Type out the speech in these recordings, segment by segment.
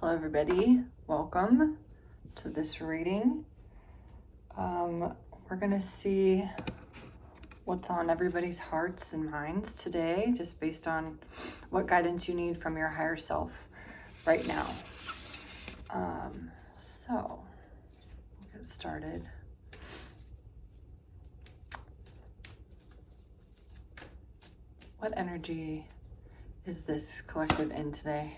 Hello everybody, welcome to this reading. We're gonna see what's on everybody's hearts and minds today, just based on what guidance you need from your higher self right now. So we'll get started. What energy is this collective in today?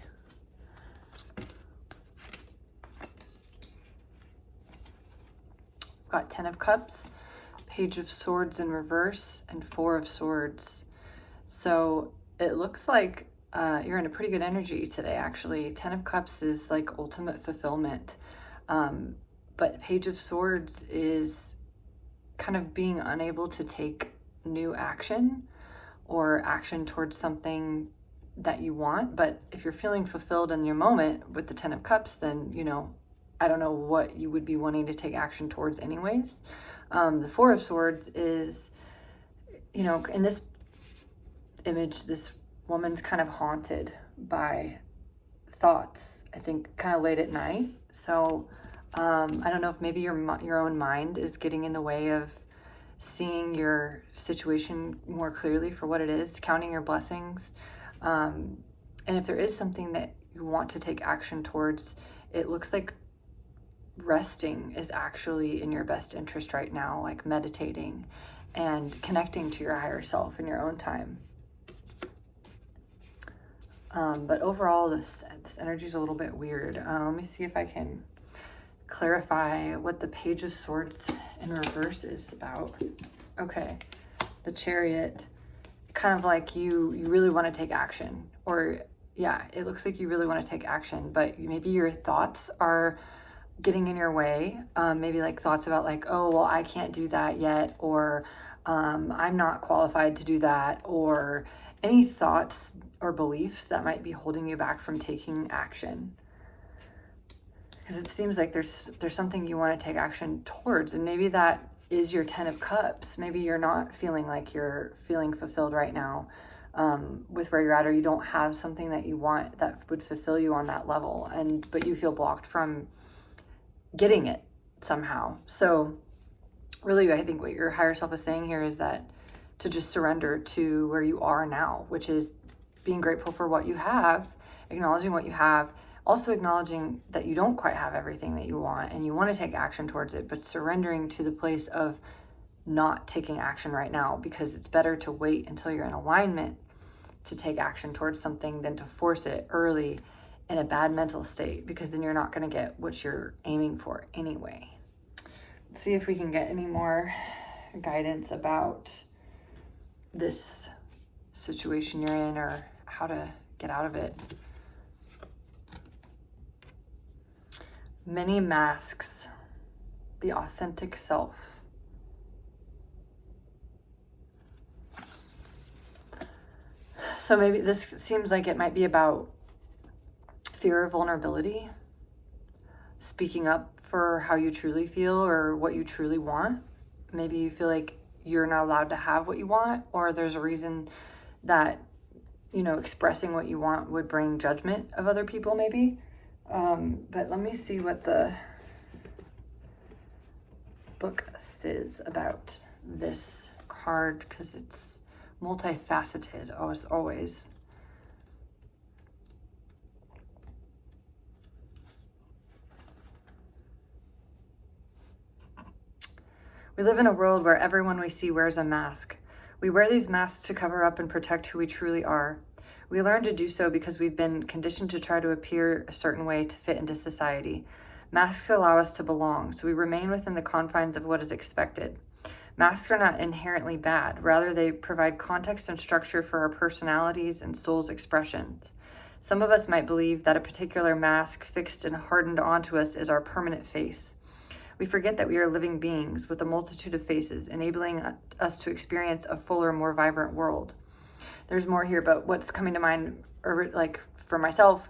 Got 10 of Cups, Page of Swords in reverse, and 4 of Swords. So it looks like you're in a pretty good energy today, actually. 10 of Cups is like ultimate fulfillment. But Page of Swords is kind of being unable to take new action or action towards something that you want. But if you're feeling fulfilled in your moment with the 10 of Cups, then, you know, I don't know what you would be wanting to take action towards anyways. The 4 of Swords is, you know, in this image, this woman's kind of haunted by thoughts, I think, kind of late at night. So I don't know if maybe your own mind is getting in the way of seeing your situation more clearly for what it is, counting your blessings. And if there is something that you want to take action towards, it looks like resting is actually in your best interest right now, like meditating and connecting to your higher self in your own time. But overall, this energy is a little bit weird. Let me see if I can clarify what the Page of Swords in reverse is about. Okay, the Chariot, kind of like you really want to take action, or yeah, it looks like you really want to take action, but maybe your thoughts are getting in your way. Maybe like thoughts about like, oh, well, I can't do that yet, or I'm not qualified to do that, or any thoughts or beliefs that might be holding you back from taking action. Because it seems like there's something you want to take action towards, and maybe that is your 10 of Cups. Maybe you're not feeling like you're feeling fulfilled right now with where you're at, or you don't have something that you want that would fulfill you on that level, but you feel blocked from getting it somehow. So really, I think what your higher self is saying here is that to just surrender to where you are now, which is being grateful for what you have, acknowledging what you have, also acknowledging that you don't quite have everything that you want and you want to take action towards it, but surrendering to the place of not taking action right now, because it's better to wait until you're in alignment to take action towards something than to force it early in a bad mental state, because then you're not going to get what you're aiming for anyway. Let's see if we can get any more guidance about this situation you're in, or how to get out of it. Many masks, the authentic self. So maybe this seems like it might be about fear of vulnerability, speaking up for how you truly feel or what you truly want. Maybe you feel like you're not allowed to have what you want, or there's a reason that, you know, expressing what you want would bring judgment of other people maybe. But let me see what the book says about this card, because it's multifaceted, as always. We live in a world where everyone we see wears a mask. We wear these masks to cover up and protect who we truly are. We learn to do so because we've been conditioned to try to appear a certain way to fit into society. Masks allow us to belong, so we remain within the confines of what is expected. Masks are not inherently bad. Rather, they provide context and structure for our personalities and soul's expressions. Some of us might believe that a particular mask fixed and hardened onto us is our permanent face. We forget that we are living beings with a multitude of faces, enabling us to experience a fuller, more vibrant world. There's more here, but what's coming to mind, or like for myself,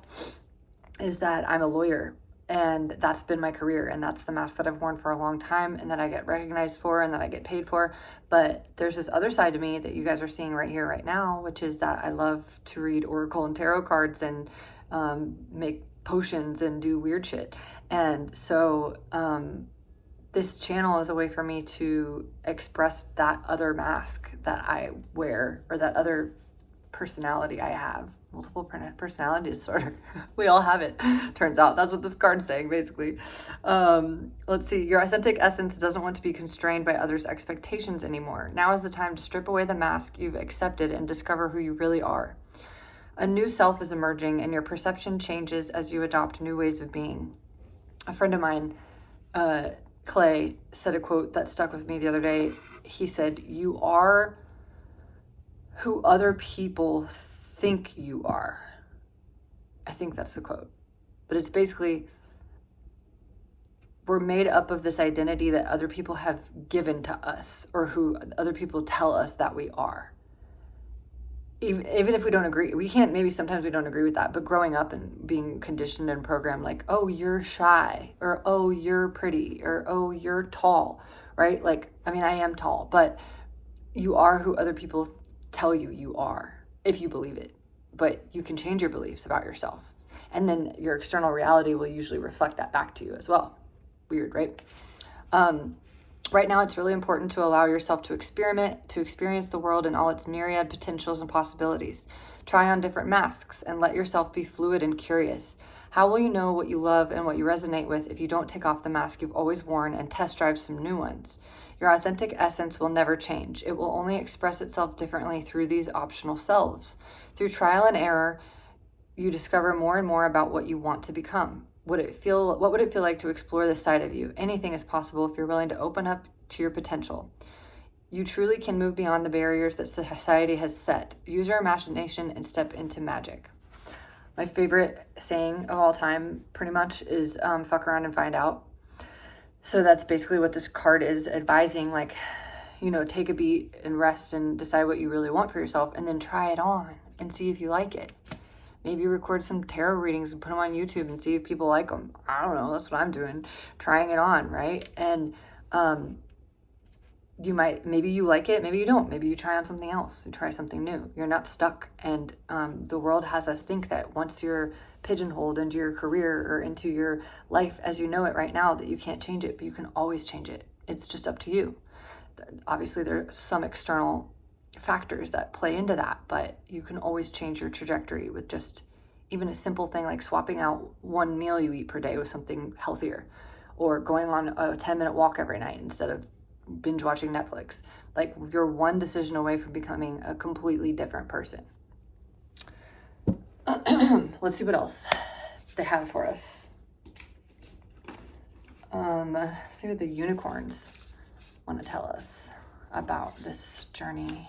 is that I'm a lawyer, and that's been my career, and that's the mask that I've worn for a long time, and that I get recognized for, and that I get paid for. But there's this other side to me that you guys are seeing right here, right now, which is that I love to read oracle and tarot cards and make potions and do weird shit. And so this channel is a way for me to express that other mask that I wear, or that other personality I have. Multiple personality disorder. We all have it, turns out. That's what this card's saying, basically. Let's see. Your authentic essence doesn't want to be constrained by others' expectations anymore. Now is the time to strip away the mask you've accepted and discover who you really are. A new self is emerging, and your perception changes as you adopt new ways of being. A friend of mine, Clay, said a quote that stuck with me the other day. He said, "You are who other people think you are." I think that's the quote. But it's basically, we're made up of this identity that other people have given to us, or who other people tell us that we are. Even if we don't agree, maybe sometimes we don't agree with that, but growing up and being conditioned and programmed like, oh, you're shy, or oh, you're pretty, or oh, you're tall, right? Like, I mean, I am tall, but you are who other people tell you you are, if you believe it. But you can change your beliefs about yourself, and then your external reality will usually reflect that back to you as well. Weird, right? Right now, it's really important to allow yourself to experiment, to experience the world in all its myriad potentials and possibilities. Try on different masks and let yourself be fluid and curious. How will you know what you love and what you resonate with if you don't take off the mask you've always worn and test drive some new ones? Your authentic essence will never change. It will only express itself differently through these optional selves. Through trial and error, you discover more and more about what you want to become. What would it feel like to explore this side of you? Anything is possible if you're willing to open up to your potential. You truly can move beyond the barriers that society has set. Use your imagination and step into magic. My favorite saying of all time, pretty much, is fuck around and find out. So that's basically what this card is advising, like, take a beat and rest and decide what you really want for yourself, and then try it on and see if you like it. Maybe record some tarot readings and put them on YouTube and see if people like them. I don't know. That's what I'm doing. Trying it on, right? And maybe you like it, maybe you don't. Maybe you try on something else and try something new. You're not stuck. And the world has us think that once you're pigeonholed into your career or into your life as you know it right now, that you can't change it, but you can always change it. It's just up to you. Obviously, there are some external factors that play into that, but you can always change your trajectory with just even a simple thing like swapping out one meal you eat per day with something healthier, or going on a 10-minute walk every night instead of binge watching Netflix. Like, you're one decision away from becoming a completely different person. Let's see what else they have for us. Let's see what the unicorns want to tell us about this journey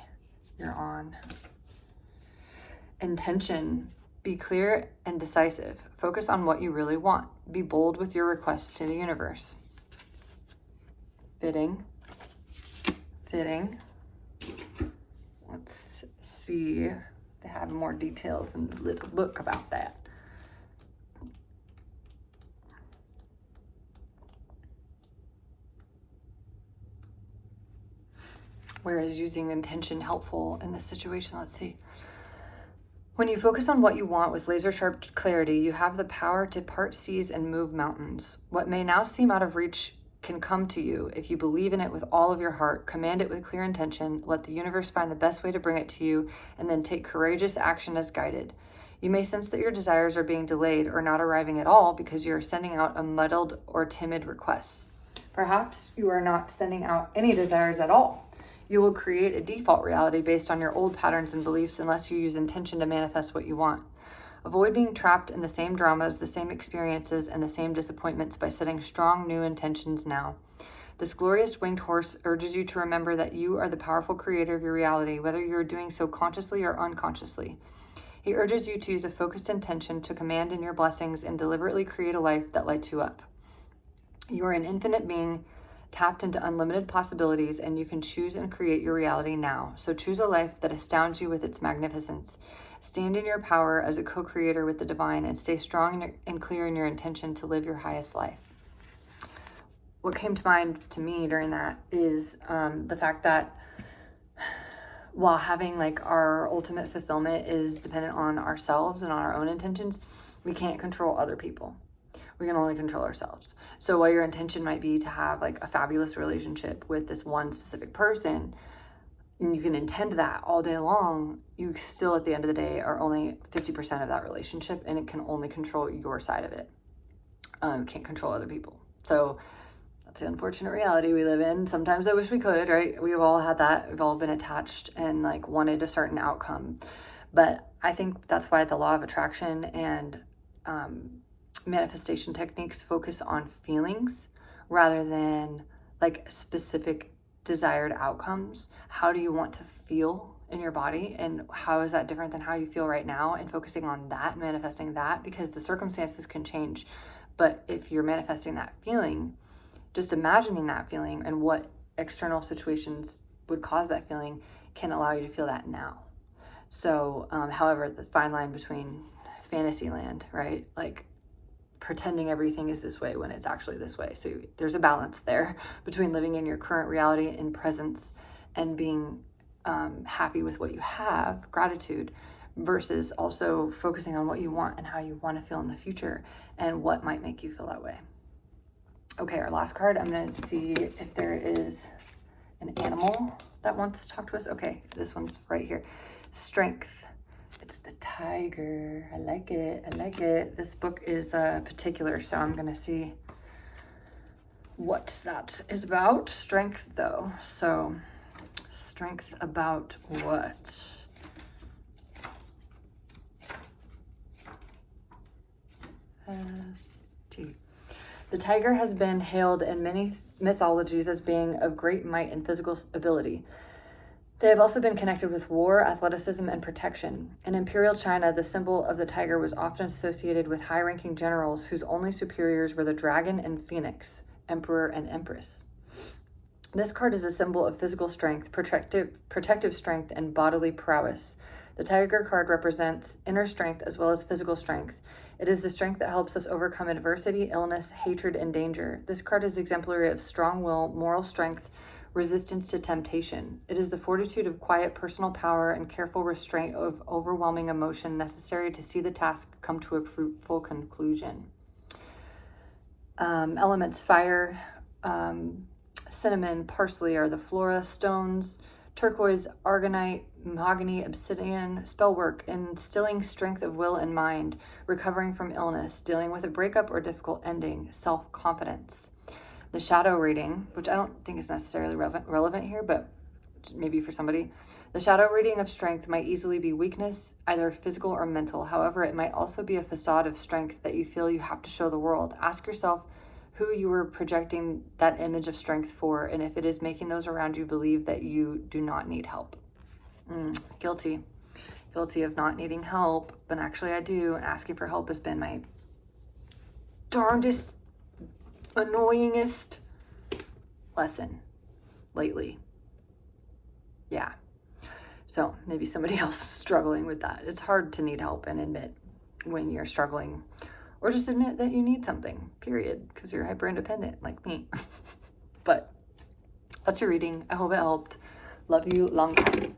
you're on. Intention. Be clear and decisive. Focus on what you really want. Be bold with your requests to the universe. Fitting. Let's see. They have more details in the little book about that. Where is using intention helpful in this situation? Let's see. When you focus on what you want with laser-sharp clarity, you have the power to part seas and move mountains. What may now seem out of reach can come to you if you believe in it with all of your heart, command it with clear intention, let the universe find the best way to bring it to you, and then take courageous action as guided. You may sense that your desires are being delayed or not arriving at all because you are sending out a muddled or timid request. Perhaps you are not sending out any desires at all. You will create a default reality based on your old patterns and beliefs unless you use intention to manifest what you want. Avoid being trapped in the same dramas, the same experiences, and the same disappointments by setting strong new intentions now. This glorious winged horse urges you to remember that you are the powerful creator of your reality, whether you're doing so consciously or unconsciously. He urges you to use a focused intention to command in your blessings and deliberately create a life that lights you up. You are an infinite being, tapped into unlimited possibilities, and you can choose and create your reality now. So choose a life that astounds you with its magnificence. Stand in your power as a co-creator with the divine and stay strong and clear in your intention to live your highest life. What came to mind to me during that is the fact that while having like our ultimate fulfillment is dependent on ourselves and on our own intentions, We can't control other people. We can only control ourselves. So while your intention might be to have like a fabulous relationship with this one specific person, and you can intend that all day long, you still at the end of the day are only 50% of that relationship, and it can only control your side of it. Can't control other people. So that's the unfortunate reality we live in. Sometimes I wish we could, right? We've all had that. We've all been attached and like wanted a certain outcome. But I think that's why the law of attraction and manifestation techniques focus on feelings rather than like specific desired outcomes. How do you want to feel in your body, and how is that different than how you feel right now, and focusing on that and manifesting that, because the circumstances can change. But if you're manifesting that feeling, just imagining that feeling and what external situations would cause that feeling can allow you to feel that now. So however, the fine line between fantasy land, right, like pretending everything is this way when it's actually this way. So there's a balance there between living in your current reality in presence and being happy with what you have, gratitude, versus also focusing on what you want and how you want to feel in the future and what might make you feel that way. Okay, our last card, I'm going to see if there is an animal that wants to talk to us. Okay, this one's right here. Strength. It's the tiger. I like it. I like it. This book is particular, so I'm going to see what that is about. Strength, though. So, strength about what? S-T. The tiger has been hailed in many mythologies as being of great might and physical ability. They have also been connected with war, athleticism, and protection. In Imperial China, the symbol of the tiger was often associated with high-ranking generals whose only superiors were the dragon and phoenix, emperor and empress. This card is a symbol of physical strength, protective strength, and bodily prowess. The tiger card represents inner strength as well as physical strength. It is the strength that helps us overcome adversity, illness, hatred, and danger. This card is exemplary of strong will, moral strength, resistance to temptation. It is the fortitude of quiet personal power and careful restraint of overwhelming emotion necessary to see the task come to a fruitful conclusion. Elements: fire, cinnamon, parsley are the flora. Stones: turquoise, argonite, mahogany, obsidian. Spell work: instilling strength of will and mind, recovering from illness, dealing with a breakup or difficult ending, self-confidence. The shadow reading, which I don't think is necessarily relevant here, but maybe for somebody. The shadow reading of strength might easily be weakness, either physical or mental. However, it might also be a facade of strength that you feel you have to show the world. Ask yourself who you were projecting that image of strength for, and if it is making those around you believe that you do not need help. Guilty of not needing help, but actually I do. And asking for help has been my darndest, annoyingest lesson lately. Yeah. So maybe somebody else is struggling with that. It's hard to need help and admit when you're struggling, or just admit that you need something, period, because you're hyper independent like me. But that's your reading. I hope it helped. Love you long time.